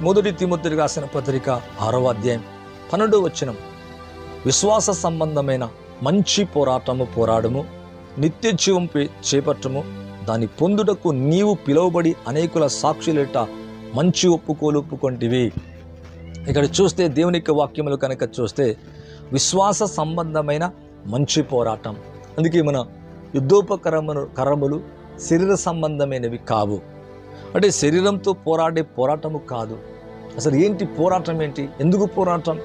మొదటి తిమోతికి రాసిన పత్రిక 6వ అధ్యాయం 12వ వచనం, విశ్వాస సంబంధమైన మంచి పోరాటము పోరాడము, నిత్య జీవం చేపట్టము, దాన్ని పొందుటకు నీవు పిలువబడి అనేకుల సాక్షులేట మంచి ఒప్పుకొంటివి. ఇక్కడ చూస్తే దేవుని యొక్క వాక్యములు కనుక చూస్తే విశ్వాస సంబంధమైన మంచి పోరాటం. అందుకే మన యుద్ధోపకరములు శరీర సంబంధమైనవి కావు. అంటే శరీరంతో పోరాడే పోరాటము కాదు. అసలు ఏంటి పోరాటం? ఏంటి, ఎందుకు పోరాటం?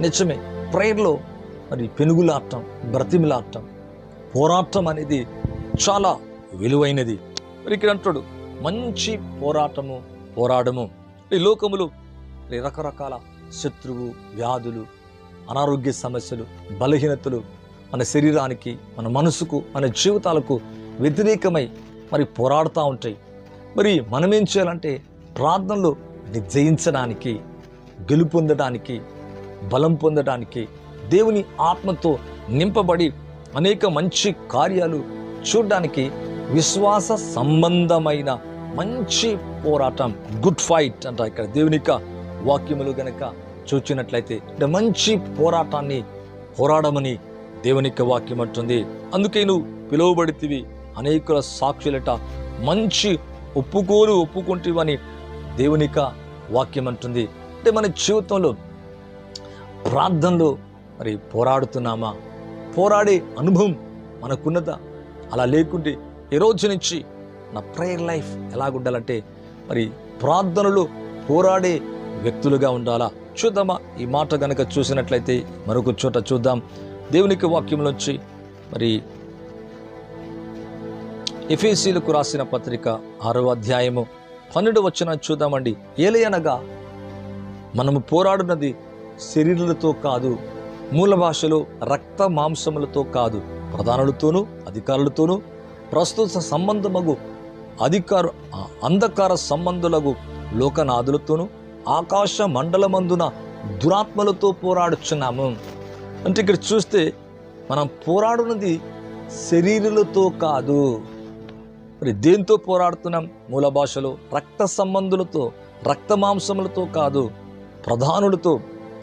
నిజమే, ప్రేయర్లో మరి పెనుగులాడటం, బ్రతిమిలాడటం, పోరాటం అనేది చాలా విలువైనది. మరి ఇక్కడ అంటాడు మంచి పోరాటము పోరాడము. ఈ లోకములు రకరకాల శత్రువు, వ్యాధులు, అనారోగ్య సమస్యలు, బలహీనతలు మన శరీరానికి, మన మనసుకు, మన జీవితాలకు వ్యతిరేకమై మరి పోరాడుతూ ఉంటాయి. మరి మనం ఏం చేయాలంటే ప్రార్థనలో జయించడానికి, గెలుపొందడానికి, బలం పొందడానికి, దేవుని ఆత్మతో నింపబడి అనేక మంచి కార్యాలు చూడడానికి విశ్వాస సంబంధమైన మంచి పోరాటం, గుడ్ ఫైట్ అంట. ఇక్కడ దేవుని యొక్క వాక్యములు గనక చూచినట్లయితే మంచి పోరాటాన్ని పోరాడమని దేవుని యొక్క వాక్యం అంటుంది. అందుకే నువ్వు పిలువబడితివి అనేకుల సాక్షులట మంచి ఒప్పుకుంటివని దేవుని యొక్క వాక్యం అంటుంది. అంటే మన జీవితంలో ప్రార్థనలో మరి పోరాడుతున్నామా? పోరాడే అనుభవం మనకున్నదా? అలా లేకుంటే ఈ రోజు నుంచి నా ప్రేయర్ లైఫ్ ఎలాగుండాలంటే మరి ప్రార్థనలో పోరాడే వ్యక్తులుగా ఉండాలా? చూద్దామా? ఈ మాట గనక చూసినట్లయితే మరొక చోట చూద్దాం. దేవునికి వాక్యంలోంచి మరి ఎఫెసీయులకు రాసిన పత్రిక 6వ అధ్యాయము 12వ వచనం చూద్దామండి. ఏలయనగా మనము పోరాడున్నది శరీరులతో కాదు, మూల భాషలో రక్త మాంసములతో కాదు, ప్రధానులతోనూ అధికారులతోనూ ప్రస్తుత సంబంధమగు అంధకార సంబంధులకు లోకనాథులతోనూ ఆకాశ మండలమందున దురాత్మలతో పోరాడుచున్నాము. అంటే ఇక్కడ చూస్తే మనం పోరాడున్నది శరీరులతో కాదు. మరి దేంతో పోరాడుతున్నాం? మూల భాషలో రక్త సంబంధులతో, రక్త మాంసములతో కాదు, ప్రధానులతో,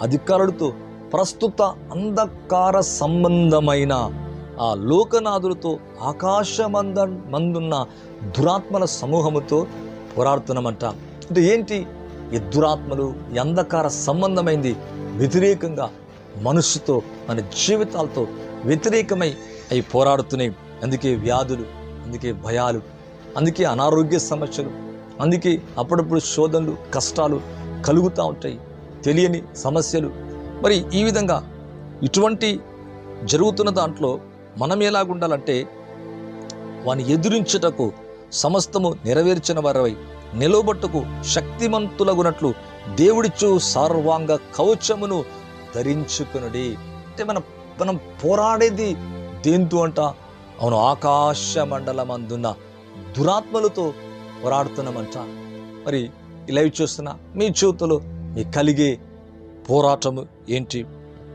అధికారులతో, ప్రస్తుత అంధకార సంబంధమైన ఆ లోకనాథులతో, ఆకాశమందున్న దురాత్మల సమూహముతో పోరాడుతున్నామంట. అంటే ఏంటి? ఈ దురాత్మలు, ఈ అంధకార సంబంధమైంది వ్యతిరేకంగా మనస్సుతో, మన జీవితాలతో వ్యతిరేకమై అవి పోరాడుతున్నాయి. అందుకే వ్యాధులు, అందుకే భయాలు, అందుకే అనారోగ్య సమస్యలు, అందుకే అప్పుడప్పుడు శోధనలు, కష్టాలు కలుగుతూ ఉంటాయి, తెలియని సమస్యలు. మరి ఈ విధంగా ఇటువంటి జరుగుతున్న దాంట్లో మనం ఎలాగుండాలంటే వాని ఎదురించుటకు సమస్తము నెరవేర్చిన వారవై నిలబట్టుకు శక్తిమంతులగునట్లు దేవుడిచ్చు సర్వాంగ కవచమును ధరించుకునుడి. అంటే మనం పోరాడేది దేంతో అంట? అవును, ఆకాశ మండలమందున్న దురాత్మలతో పోరాడుతున్నామంట. మరి ఈ లైవ్ చూస్తున్నా మీ జీవితంలో మీ కలిగే పోరాటము ఏంటి?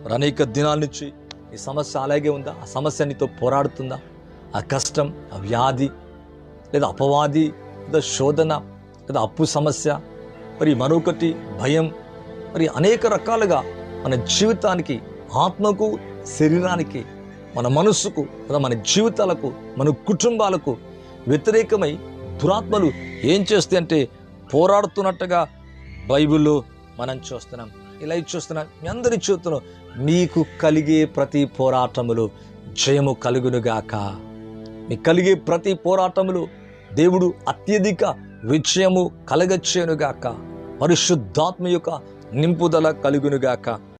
మరి అనేక దినాల నుంచి ఈ సమస్య అలాగే ఉందా? ఆ సమస్య నీతో పోరాడుతుందా? ఆ కష్టం, ఆ వ్యాధి, లేదా అపవాది, లేదా శోధన, లేదా అప్పు సమస్య, మరి మరొకటి భయం, మరి అనేక రకాలుగా మన జీవితానికి, ఆత్మకు, శరీరానికి, మన మనస్సుకు, లేదా మన జీవితాలకు, మన కుటుంబాలకు వ్యతిరేకమై దురాత్మలు ఏం చేస్తాయంటే పోరాడుతున్నట్టుగా బైబిల్లో మనం చూస్తున్నాం. ఇలా చూస్తున్నాం. మీ అందరి చూస్తున్నాం. మీకు కలిగే ప్రతి పోరాటములు జయము కలుగునుగాక. మీకు కలిగే ప్రతి పోరాటములు దేవుడు అత్యధిక విజయము కలగచ్చేనుగాక. పరిశుద్ధాత్మ యొక్క నింపుదల కలుగునుగాక.